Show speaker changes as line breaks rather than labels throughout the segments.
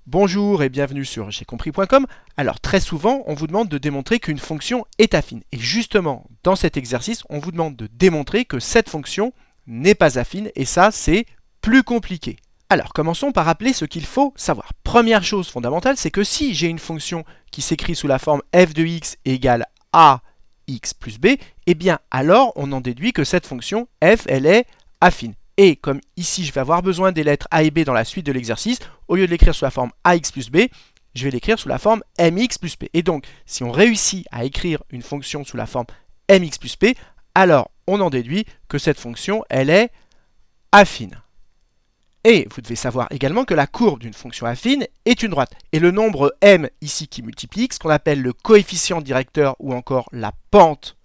Bonjour et bienvenue sur jeuxcompris.com. Alors très souvent, on vous demande de démontrer qu'une fonction est affine. Et justement, dans cet exercice, on vous demande de démontrer que cette fonction n'est pas affine. Et ça, c'est plus compliqué. Alors commençons par rappeler ce qu'il faut savoir. Première chose fondamentale, c'est que si j'ai une fonction qui s'écrit sous la forme f de x égale ax plus b, eh bien alors on en déduit que cette fonction f, elle est affine. Et comme ici je vais avoir besoin des lettres a et b dans la suite de l'exercice, au lieu de l'écrire sous la forme ax plus b, je vais l'écrire sous la forme mx plus p. Et donc, si on réussit à écrire une fonction sous la forme mx plus p, alors on en déduit que cette fonction, elle est affine. Et vous devez savoir également que la courbe d'une fonction affine est une droite. Et le nombre m ici qui multiplie x, qu'on appelle le coefficient directeur ou encore la pente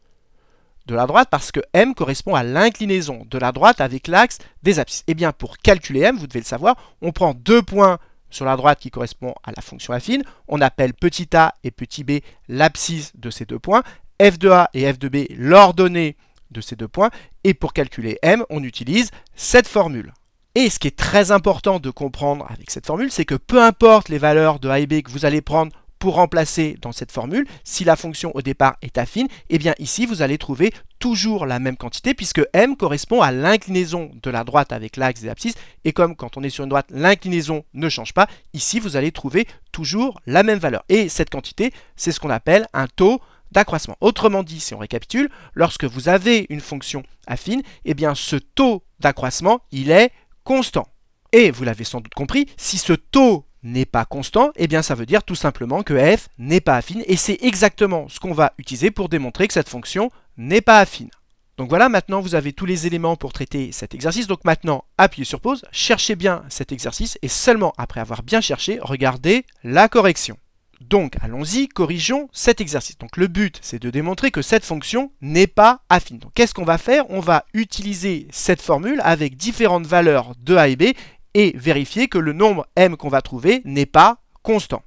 de la droite, parce que m correspond à l'inclinaison de la droite avec l'axe des abscisses. Et bien pour calculer m, vous devez le savoir, on prend deux points sur la droite qui correspondent à la fonction affine, on appelle petit a et petit b l'abscisse de ces deux points, f de a et f de b l'ordonnée de ces deux points, et pour calculer m, on utilise cette formule. Et ce qui est très important de comprendre avec cette formule, c'est que peu importe les valeurs de a et b que vous allez prendre pour remplacer dans cette formule, si la fonction au départ est affine, et bien ici vous allez trouver toujours la même quantité puisque m correspond à l'inclinaison de la droite avec l'axe des abscisses, et comme quand on est sur une droite, l'inclinaison ne change pas, ici vous allez trouver toujours la même valeur. Et cette quantité, c'est ce qu'on appelle un taux d'accroissement. Autrement dit, si on récapitule, lorsque vous avez une fonction affine, et bien ce taux d'accroissement, il est constant. Et vous l'avez sans doute compris, si ce taux n'est pas constant, et bien ça veut dire tout simplement que f n'est pas affine, et c'est exactement ce qu'on va utiliser pour démontrer que cette fonction n'est pas affine. Donc voilà, maintenant vous avez tous les éléments pour traiter cet exercice. Donc maintenant, appuyez sur pause, cherchez bien cet exercice, et seulement après avoir bien cherché, regardez la correction. Donc allons-y, corrigeons cet exercice. Donc le but, c'est de démontrer que cette fonction n'est pas affine. Donc qu'est-ce qu'on va faire? On va utiliser cette formule avec différentes valeurs de a et b, et vérifier que le nombre m qu'on va trouver n'est pas constant.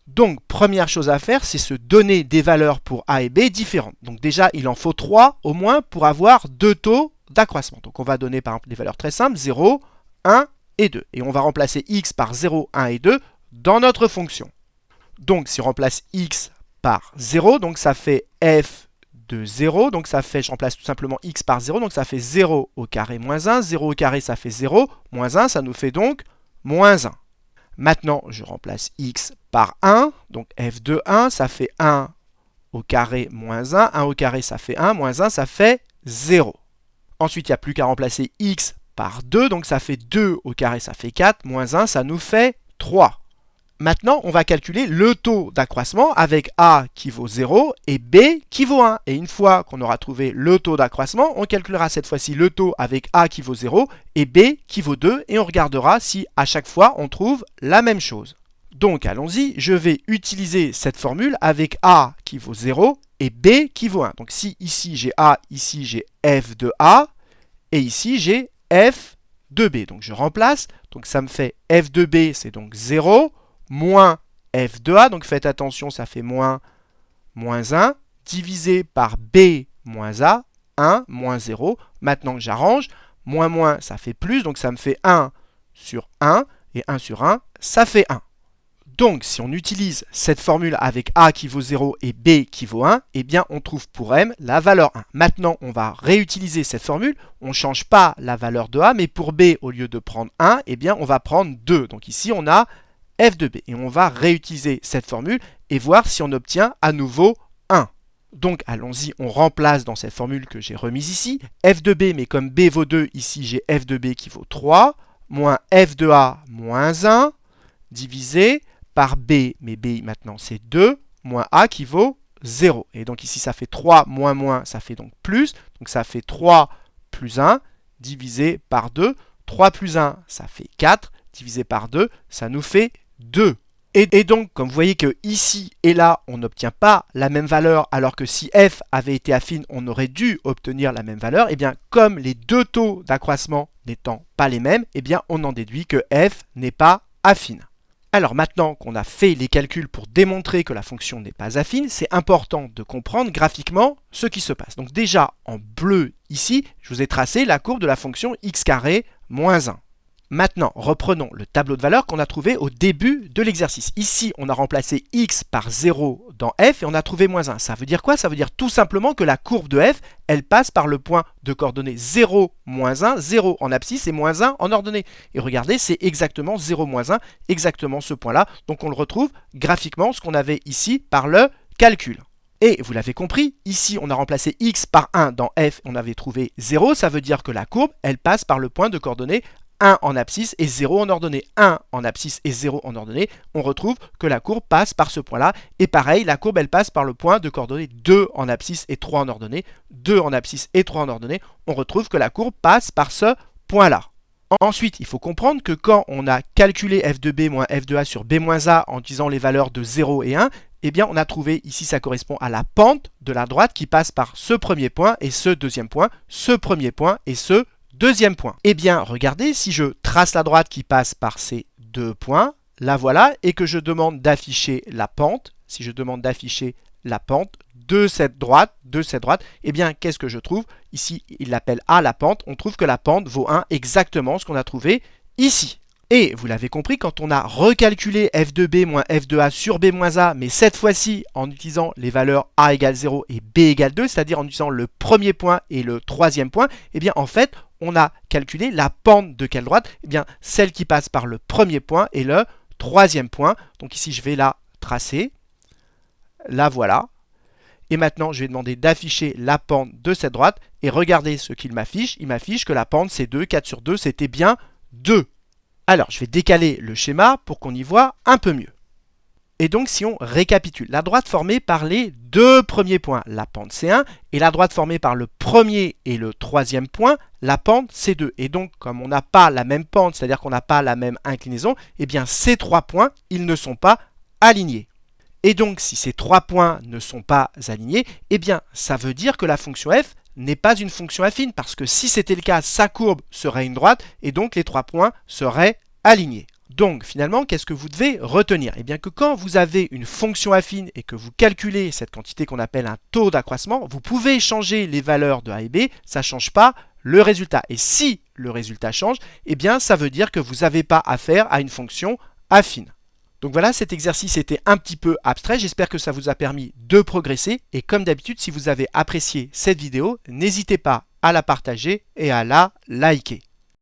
Donc, première chose à faire, c'est se donner des valeurs pour a et b différentes. Donc déjà, il en faut 3 au moins pour avoir deux taux d'accroissement. Donc on va donner par exemple des valeurs très simples, 0, 1 et 2. Et on va remplacer x par 0, 1 et 2 dans notre fonction. Donc si on remplace x par 0, donc ça fait f de 0, donc ça fait, je remplace tout simplement x par 0, donc ça fait 0 au carré moins 1, 0 au carré ça fait 0, moins 1, ça nous fait donc moins 1. Maintenant, je remplace x par 1, donc f de 1, ça fait 1 au carré moins 1, 1 au carré ça fait 1, moins 1 ça fait 0. Ensuite, il n'y a plus qu'à remplacer x par 2, donc ça fait 2 au carré ça fait 4, moins 1 ça nous fait 3. Maintenant, on va calculer le taux d'accroissement avec a qui vaut 0 et b qui vaut 1. Et une fois qu'on aura trouvé le taux d'accroissement, on calculera cette fois-ci le taux avec a qui vaut 0 et b qui vaut 2. Et on regardera si à chaque fois on trouve la même chose. Donc allons-y, je vais utiliser cette formule avec a qui vaut 0 et b qui vaut 1. Donc si ici j'ai a, ici j'ai f de a et ici j'ai f de b. Donc je remplace, donc ça me fait f de b c'est donc 0 moins f de a, donc faites attention, ça fait moins 1, divisé par b moins a, 1 moins 0. Maintenant que j'arrange, moins, ça fait plus, donc ça me fait 1 sur 1, et 1 sur 1, ça fait 1. Donc, si on utilise cette formule avec a qui vaut 0 et b qui vaut 1, eh bien, on trouve pour m la valeur 1. Maintenant, on va réutiliser cette formule. On ne change pas la valeur de a, mais pour b, au lieu de prendre 1, eh bien, on va prendre 2. Donc ici, on a f de b. Et on va réutiliser cette formule et voir si on obtient à nouveau 1. Donc allons-y, on remplace dans cette formule que j'ai remise ici, f de b, mais comme b vaut 2, ici j'ai f de b qui vaut 3, moins f de a moins 1, divisé par b, mais b maintenant c'est 2, moins a qui vaut 0. Et donc ici ça fait 3 moins, ça fait donc plus, donc ça fait 3 plus 1, divisé par 2, 3 plus 1, ça fait 4, divisé par 2, ça nous fait 2. Et donc, comme vous voyez que ici et là, on n'obtient pas la même valeur, alors que si f avait été affine, on aurait dû obtenir la même valeur, et bien comme les deux taux d'accroissement n'étant pas les mêmes, et bien on en déduit que f n'est pas affine. Alors maintenant qu'on a fait les calculs pour démontrer que la fonction n'est pas affine, c'est important de comprendre graphiquement ce qui se passe. Donc déjà, en bleu ici, je vous ai tracé la courbe de la fonction x carré moins 1. Maintenant, reprenons le tableau de valeurs qu'on a trouvé au début de l'exercice. Ici, on a remplacé x par 0 dans f et on a trouvé moins 1. Ça veut dire quoi? Ça veut dire tout simplement que la courbe de f, elle passe par le point de coordonnées 0, moins 1, 0 en abscisse et moins 1 en ordonnée. Et regardez, c'est exactement 0, moins 1, exactement ce point-là. Donc on le retrouve graphiquement, ce qu'on avait ici par le calcul. Et vous l'avez compris, ici on a remplacé x par 1 dans f, on avait trouvé 0, ça veut dire que la courbe, elle passe par le point de coordonnées 1 en abscisse et 0 en ordonnée. 1 en abscisse et 0 en ordonnée, on retrouve que la courbe passe par ce point-là. Et pareil, la courbe, elle passe par le point de coordonnées 2 en abscisse et 3 en ordonnée. 2 en abscisse et 3 en ordonnée, on retrouve que la courbe passe par ce point-là. Ensuite, il faut comprendre que quand on a calculé f de b moins f de a sur b moins a en utilisant les valeurs de 0 et 1, eh bien on a trouvé, ici ça correspond à la pente de la droite qui passe par ce premier point et ce deuxième point, ce premier point et ce deuxième point. Eh bien, regardez, si je trace la droite qui passe par ces deux points, la voilà, et que je demande d'afficher la pente, si je demande d'afficher la pente de cette droite, eh bien, qu'est-ce que je trouve? Ici, il l'appelle A, la pente, on trouve que la pente vaut 1, exactement ce qu'on a trouvé ici. Et vous l'avez compris, quand on a recalculé f de b moins f de a sur b moins a, mais cette fois-ci en utilisant les valeurs a égale 0 et b égale 2, c'est-à-dire en utilisant le premier point et le troisième point, eh bien en fait, on a calculé la pente de quelle droite? Eh bien celle qui passe par le premier point et le troisième point. Donc ici, je vais la tracer. La voilà. Et maintenant, je vais demander d'afficher la pente de cette droite. Et regardez ce qu'il m'affiche. Il m'affiche que la pente, c'est 2. 4 sur 2, c'était bien 2. Alors, je vais décaler le schéma pour qu'on y voit un peu mieux. Et donc, si on récapitule, la droite formée par les deux premiers points, la pente C1, et la droite formée par le premier et le troisième point, la pente C2. Et donc, comme on n'a pas la même pente, c'est-à-dire qu'on n'a pas la même inclinaison, eh bien, ces trois points, ils ne sont pas alignés. Et donc, si ces trois points ne sont pas alignés, eh bien, ça veut dire que la fonction f n'est pas une fonction affine, parce que si c'était le cas, sa courbe serait une droite, et donc les trois points seraient alignés. Donc, finalement, qu'est-ce que vous devez retenir? Eh bien que quand vous avez une fonction affine et que vous calculez cette quantité qu'on appelle un taux d'accroissement, vous pouvez changer les valeurs de a et b, ça ne change pas le résultat. Et si le résultat change, eh bien ça veut dire que vous n'avez pas affaire à une fonction affine. Donc voilà, cet exercice était un petit peu abstrait, j'espère que ça vous a permis de progresser. Et comme d'habitude, si vous avez apprécié cette vidéo, n'hésitez pas à la partager et à la liker.